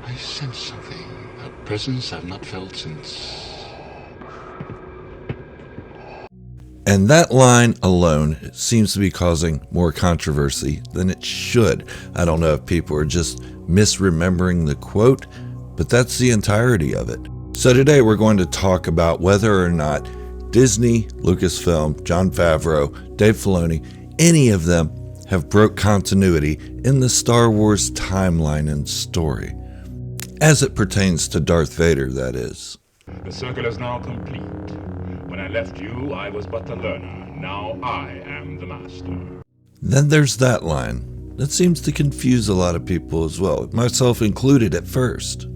I sense something, a presence I've not felt since... And that line alone seems to be causing more controversy than it should. I don't know if people are just misremembering the quote, but that's the entirety of it. So today we're going to talk about whether or not Disney, Lucasfilm, Jon Favreau, Dave Filoni, any of them have broke continuity in the Star Wars timeline and story. As it pertains to Darth Vader, that is. The circle is now complete. When I left you, I was but the learner. Now I am the master. Then there's that line. That seems to confuse a lot of people as well, myself included at first.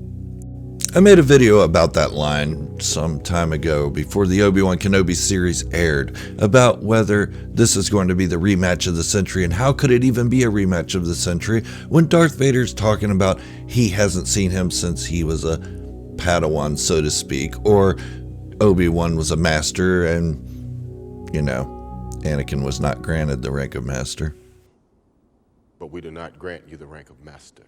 I made a video about that line some time ago before the Obi-Wan Kenobi series aired about whether this is going to be the rematch of the century and how could it even be a rematch of the century when Darth Vader's talking about he hasn't seen him since he was a Padawan, so to speak, or Obi-Wan was a master and, Anakin was not granted the rank of master. But we do not grant you the rank of master.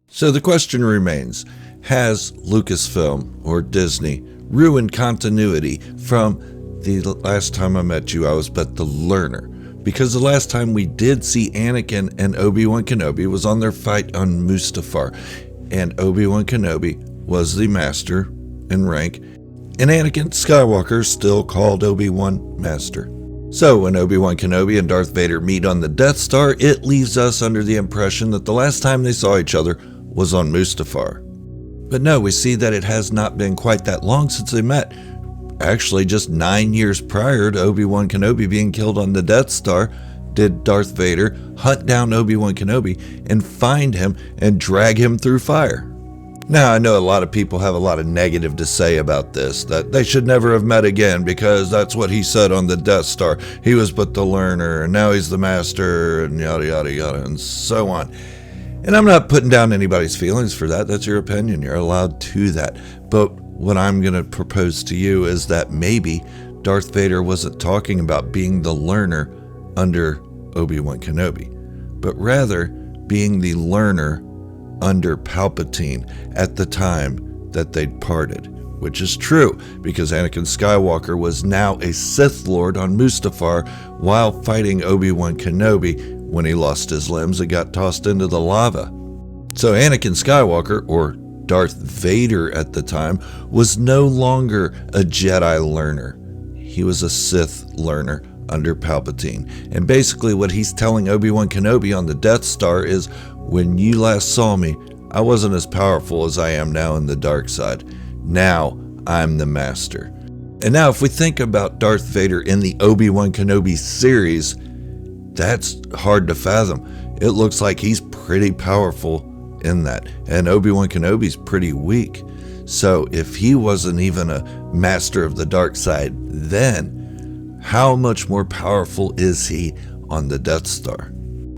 So the question remains, has Lucasfilm or Disney ruined continuity from the last time I met you, I was but the learner? Because the last time we did see Anakin and Obi-Wan Kenobi was on their fight on Mustafar, and Obi-Wan Kenobi was the master in rank, and Anakin Skywalker still called Obi-Wan master. So when Obi-Wan Kenobi and Darth Vader meet on the Death Star, it leaves us under the impression that the last time they saw each other was on Mustafar. But no, we see that it has not been quite that long since they met. Actually, just 9 years prior to Obi-Wan Kenobi being killed on the Death Star, did Darth Vader hunt down Obi-Wan Kenobi and find him and drag him through fire. Now, I know a lot of people have a lot of negative to say about this, that they should never have met again because that's what he said on the Death Star. He was but the learner, and now he's the master, and yada, yada, yada, and so on. And I'm not putting down anybody's feelings for that. That's your opinion. You're allowed to that. But what I'm going to propose to you is that maybe Darth Vader wasn't talking about being the learner under Obi-Wan Kenobi, but rather being the learner under Palpatine at the time that they'd parted, which is true because Anakin Skywalker was now a Sith Lord on Mustafar while fighting Obi-Wan Kenobi when he lost his limbs and got tossed into the lava. So Anakin Skywalker, or Darth Vader at the time, was no longer a Jedi learner. He was a Sith learner under Palpatine. And basically what he's telling Obi-Wan Kenobi on the Death Star is, when you last saw me, I wasn't as powerful as I am now in the dark side. Now I'm the master. And now if we think about Darth Vader in the Obi-Wan Kenobi series, that's hard to fathom. It looks like he's pretty powerful in that, and Obi-Wan Kenobi's pretty weak. So if he wasn't even a master of the dark side then, how much more powerful is he on the Death Star?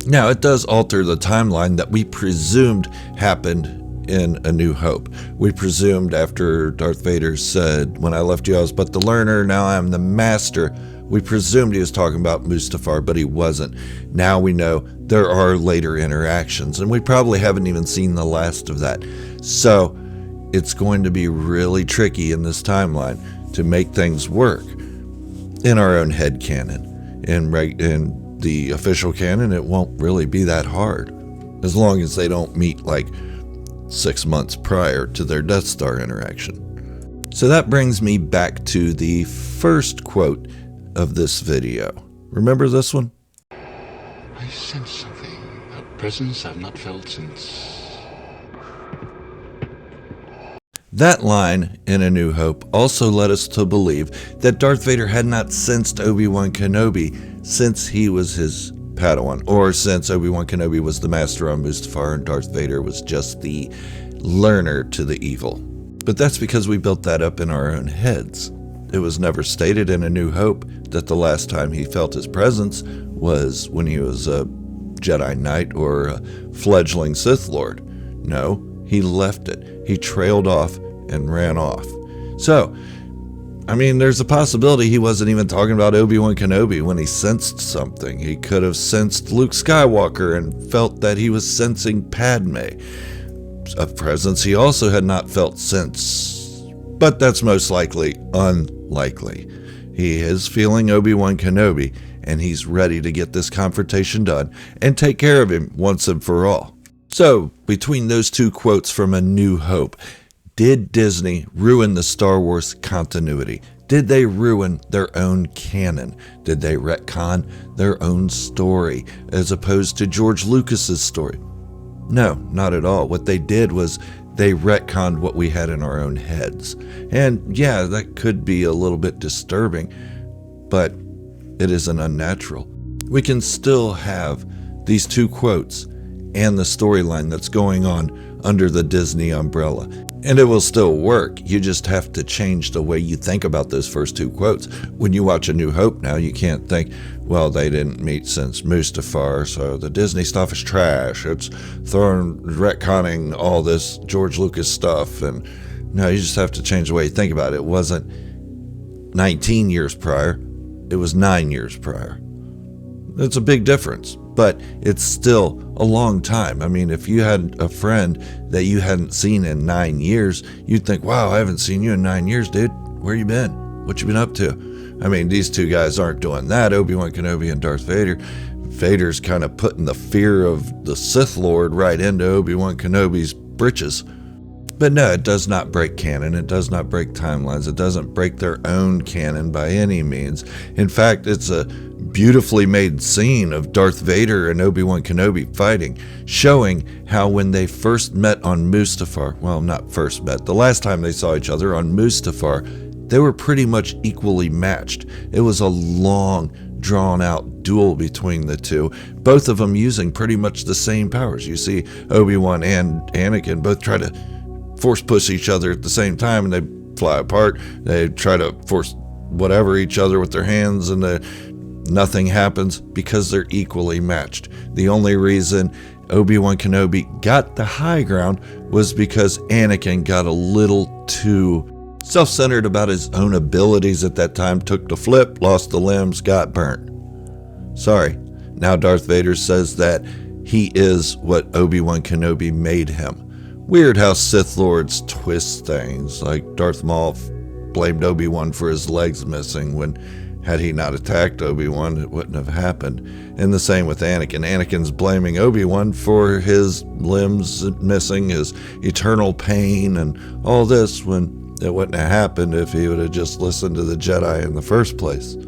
Now, it does alter the timeline that we presumed happened in A New Hope. We presumed after Darth Vader said, when I left you I was but the learner, now I am the master. We presumed he was talking about Mustafar, but he wasn't. Now we know there are later interactions, and we probably haven't even seen the last of that. So it's going to be really tricky in this timeline to make things work in our own head canon. In the official canon, it won't really be that hard, as long as they don't meet like 6 months prior to their Death Star interaction. So that brings me back to the first quote of this video. Remember this one? I sense something, a presence I've not felt since... That line in A New Hope also led us to believe that Darth Vader had not sensed Obi-Wan Kenobi since he was his Padawan, or since Obi-Wan Kenobi was the master on Mustafar and Darth Vader was just the learner to the evil. But that's because we built that up in our own heads. It was never stated in A New Hope that the last time he felt his presence was when he was a Jedi Knight or a fledgling Sith Lord. No, he left it. He trailed off and ran off. So, I mean, there's a possibility he wasn't even talking about Obi-Wan Kenobi when he sensed something. He could have sensed Luke Skywalker and felt that he was sensing Padme. a presence he also had not felt since. But that's most likely unlikely. He is feeling Obi-Wan Kenobi, and he's ready to get this confrontation done and take care of him once and for all. So, between those two quotes from A New Hope, did Disney ruin the Star Wars continuity? Did they ruin their own canon? Did they retcon their own story as opposed to George Lucas's story? No, not at all. What they did was they retconned what we had in our own heads. And yeah, that could be a little bit disturbing, but it isn't unnatural. We can still have these two quotes and the storyline that's going on under the Disney umbrella, and it will still work. You just have to change the way you think about those first two quotes. When you watch A New Hope now, you can't think, well, they didn't meet since Mustafar, so the Disney stuff is trash. It's retconning all this George Lucas stuff. And no, you just have to change the way you think about it. It wasn't 19 years prior, it was 9 years prior. It's a big difference, but it's still a long time. I mean, if you had a friend that you hadn't seen in 9 years, you'd think, wow, I haven't seen you in 9 years, dude. Where you been? What you been up to? I mean, these two guys aren't doing that, Obi-Wan Kenobi and Darth Vader. Vader's kind of putting the fear of the Sith Lord right into Obi-Wan Kenobi's britches. But no, it does not break canon. It does not break timelines. It doesn't break their own canon by any means. In fact, it's a beautifully made scene of Darth Vader and Obi-Wan Kenobi fighting, showing how when they first met on Mustafar, well, not first met, the last time they saw each other on Mustafar, they were pretty much equally matched. It was a long, drawn-out duel between the two, both of them using pretty much the same powers. You see Obi-Wan and Anakin both try to force push each other at the same time, and they fly apart. They try to force whatever each other with their hands, and nothing happens because they're equally matched. The only reason Obi-Wan Kenobi got the high ground was because Anakin got a little too self-centered about his own abilities at that time, took the flip, lost the limbs, got burnt. Sorry. Now Darth Vader says that he is what Obi-Wan Kenobi made him. Weird how Sith Lords twist things, like Darth Maul blamed Obi-Wan for his legs missing when, had he not attacked Obi-Wan, it wouldn't have happened. And the same with Anakin. Anakin's blaming Obi-Wan for his limbs missing, his eternal pain, and all this when it wouldn't have happened if he would have just listened to the Jedi in the first place.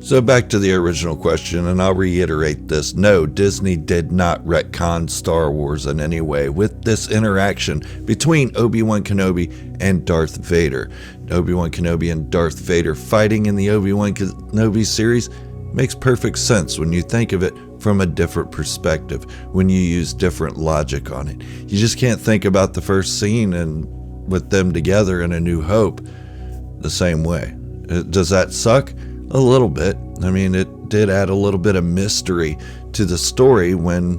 So back to the original question, and I'll reiterate this. No, Disney did not retcon Star Wars in any way with this interaction between Obi-Wan Kenobi and Darth Vader. Obi-Wan Kenobi and Darth Vader fighting in the Obi-Wan Kenobi series makes perfect sense when you think of it from a different perspective, when you use different logic on it. You just can't think about the first scene and with them together in A New Hope the same way. Does that suck? A little bit. I mean, it did add a little bit of mystery to the story when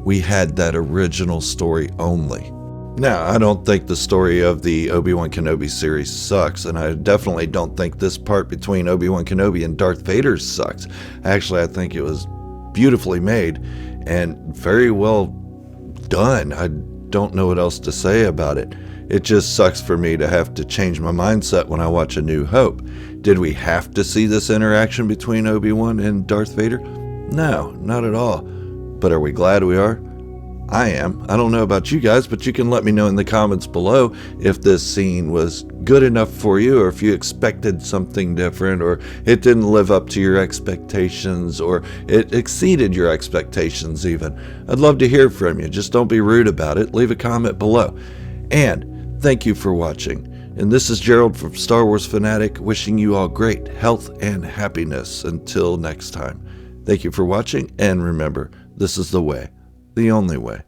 we had that original story only. Now, I don't think the story of the Obi-Wan Kenobi series sucks, and I definitely don't think this part between Obi-Wan Kenobi and Darth Vader sucks. Actually, I think it was beautifully made and very well done. I don't know what else to say about it. It just sucks for me to have to change my mindset when I watch A New Hope. Did we have to see this interaction between Obi-Wan and Darth Vader? No, not at all. But are we glad we are? I am. I don't know about you guys, but you can let me know in the comments below if this scene was good enough for you, or if you expected something different, or it didn't live up to your expectations, or it exceeded your expectations even. I'd love to hear from you. Just don't be rude about it. Leave a comment below. And thank you for watching. And this is Gerald from Star Wars Fanatic, wishing you all great health and happiness until next time. Thank you for watching, and remember, this is the way, the only way.